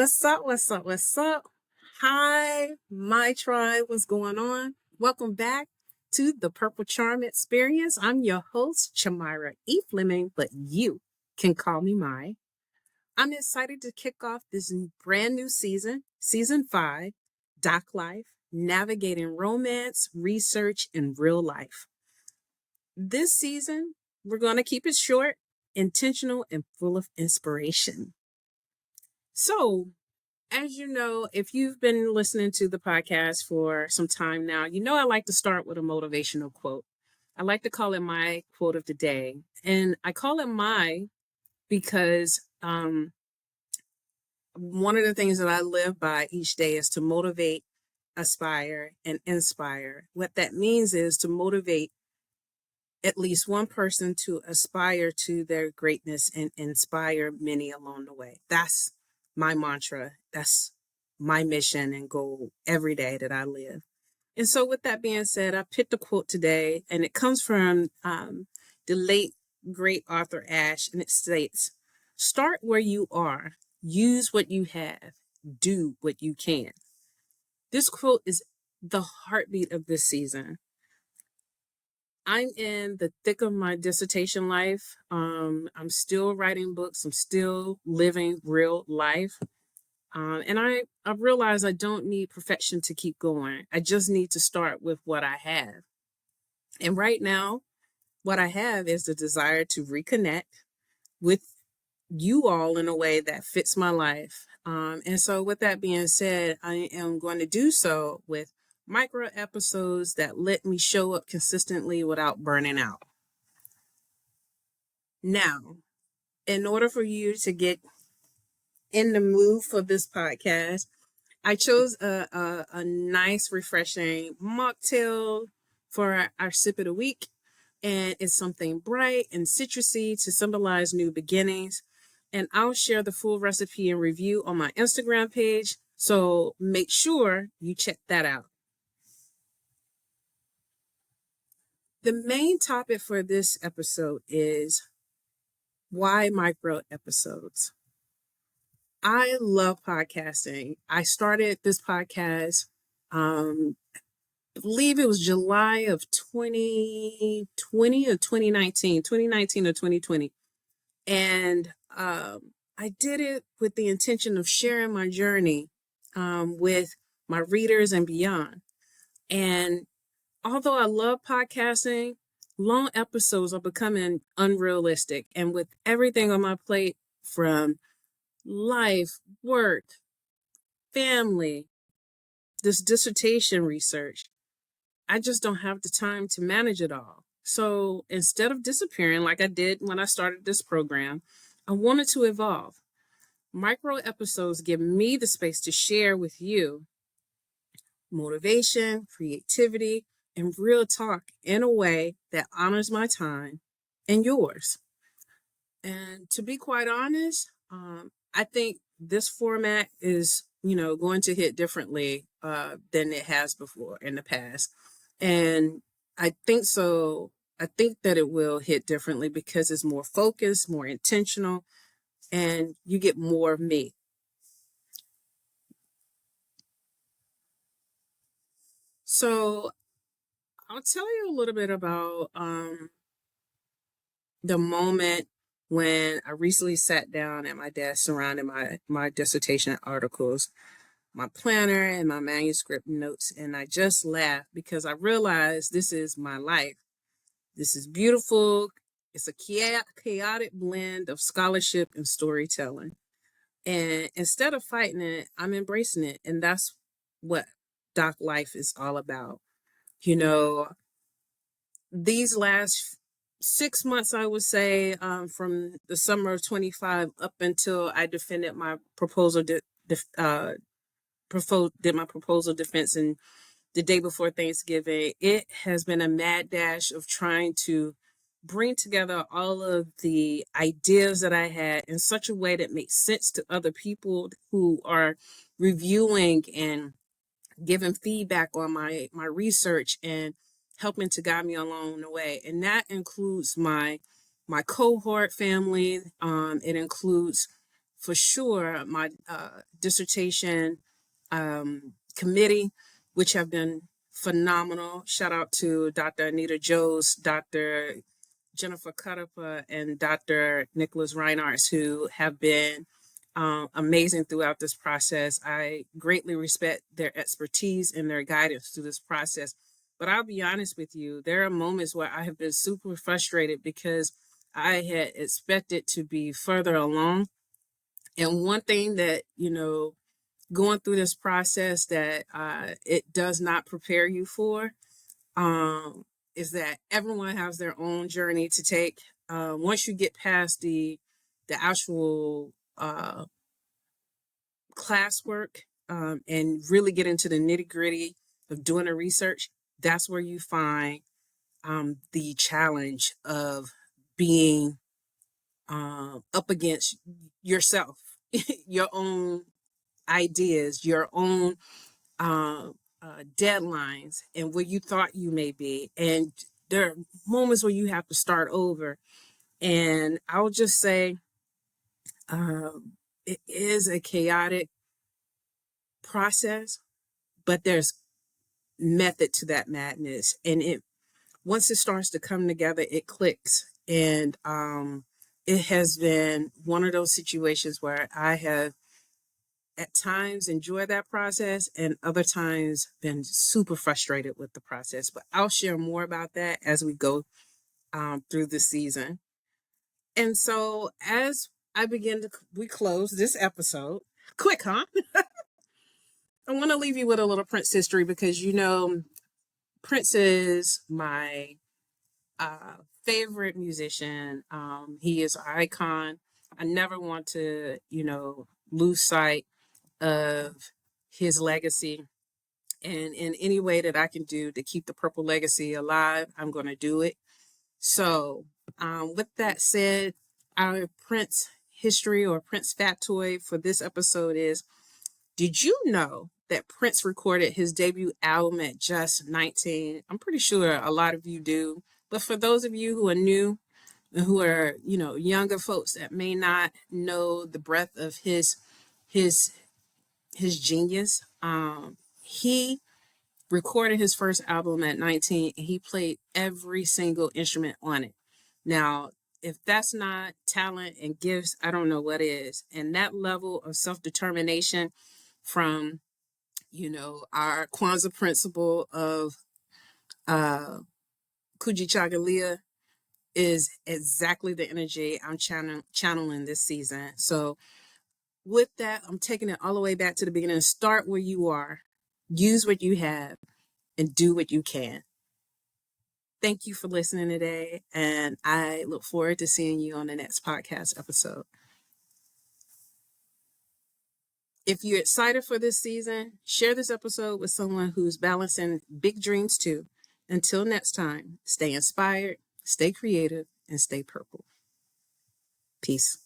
What's up? What's up? What's up? Hi, my tribe. What's going on? Welcome back to the Purple Charm Experience. I'm your host, Chamira E. Fleming, but you can call me Mai. I'm excited to kick off this brand new season, season 5, Doc Life, navigating romance, research, and real life. This season, we're going to keep it short, intentional, and full of inspiration. So, as you know, if you've been listening to the podcast for some time now, you know I like to start with a motivational quote. I like to call it my quote of the day. And I call it my because one of the things that I live by each day is to motivate, aspire, and inspire. What that means is to motivate at least one person to aspire to their greatness and inspire many along the way. That's my mantra. That's my mission and goal every day that I live. And so, with that being said, I picked a quote today, and it comes from the late great Arthur Ashe, and it states, "Start where you are, use what you have, do what you can." This quote is the heartbeat of this season. I'm in the thick of my dissertation life. I'm still writing books. I'm still living real life. And I realize I don't need perfection to keep going. I just need to start with what I have. And right now, what I have is the desire to reconnect with you all in a way that fits my life. And so, with that being said, I am going to do so with micro episodes that let me show up consistently without burning out. Now, in order for you to get in the mood for this podcast, I chose a nice, refreshing mocktail for our sip of the week. And it's something bright and citrusy to symbolize new beginnings. And I'll share the full recipe and review on my Instagram page. So make sure you check that out. The main topic for this episode is why micro episodes. I love podcasting. I started this podcast, I believe it was July of 2020 or 2019, 2019 or 2020. And I did it with the intention of sharing my journey with my readers and beyond. And although I love podcasting, long episodes are becoming unrealistic. And with everything on my plate, from life, work, family, this dissertation research, I just don't have the time to manage it all. So instead of disappearing like I did when I started this program, I wanted to evolve. Micro episodes give me the space to share with you motivation, creativity, and real talk in a way that honors my time and yours. And to be quite honest, I think this format is, going to hit differently than it has before in the past. And I think so. I think that it will hit differently because it's more focused, more intentional, and you get more of me. So I'll tell you a little bit about the moment when I recently sat down at my desk surrounding my dissertation articles, my planner, and my manuscript notes. And I just laughed because I realized this is my life. This is beautiful. It's a chaotic blend of scholarship and storytelling. And instead of fighting it, I'm embracing it. And that's what Doc Life is all about. You know, these last 6 months, I would say, from the summer of 25 up until I defended my proposal, did my proposal defense, and the day before Thanksgiving, it has been a mad dash of trying to bring together all of the ideas that I had in such a way that makes sense to other people who are reviewing and giving feedback on my research and helping to guide me along the way. And that includes my cohort family. It includes for sure my dissertation committee, which have been phenomenal. Shout out to Dr. Anita Joes, Dr. Jennifer Cutterpa, and Dr. Nicholas Reinarts, who have been amazing throughout this process. I greatly respect their expertise and their guidance through this process. But I'll be honest with you, there are moments where I have been super frustrated because I had expected to be further along. And one thing that, going through this process that it does not prepare you for is that everyone has their own journey to take. Once you get past the actual classwork and really get into the nitty gritty of doing the research, that's where you find the challenge of being up against yourself, your own ideas, your own uh, deadlines, and where you thought you may be. And there are moments where you have to start over. And I'll just say it is a chaotic process, but there's method to that madness. And it once it starts to come together, it clicks. And it has been one of those situations where I have at times enjoyed that process and other times been super frustrated with the process. But I'll share more about that as we go through the season. And so as we close this episode, quick, huh? I want to leave you with a little Prince history because, Prince is my favorite musician. He is an icon. I never want to, lose sight of his legacy. And in any way that I can do to keep the Purple legacy alive, I'm going to do it. So, with that said, our Prince history or Prince factoid for this episode is: did you know that Prince recorded his debut album at just 19? I'm pretty sure a lot of you do. But for those of you who are new and who are, younger folks that may not know the breadth of his his genius, he recorded his first album at 19 and he played every single instrument on it. Now, if that's not talent and gifts, I don't know what is. And that level of self-determination from, our Kwanzaa principle of uh, Kujichagulia is exactly the energy I'm channeling this season. So with that, I'm taking it all the way back to the beginning. Start where you are, use what you have, and do what you can. Thank you for listening today, and I look forward to seeing you on the next podcast episode. If you're excited for this season, share this episode with someone who's balancing big dreams too. Until next time, stay inspired, stay creative, and stay purple. Peace.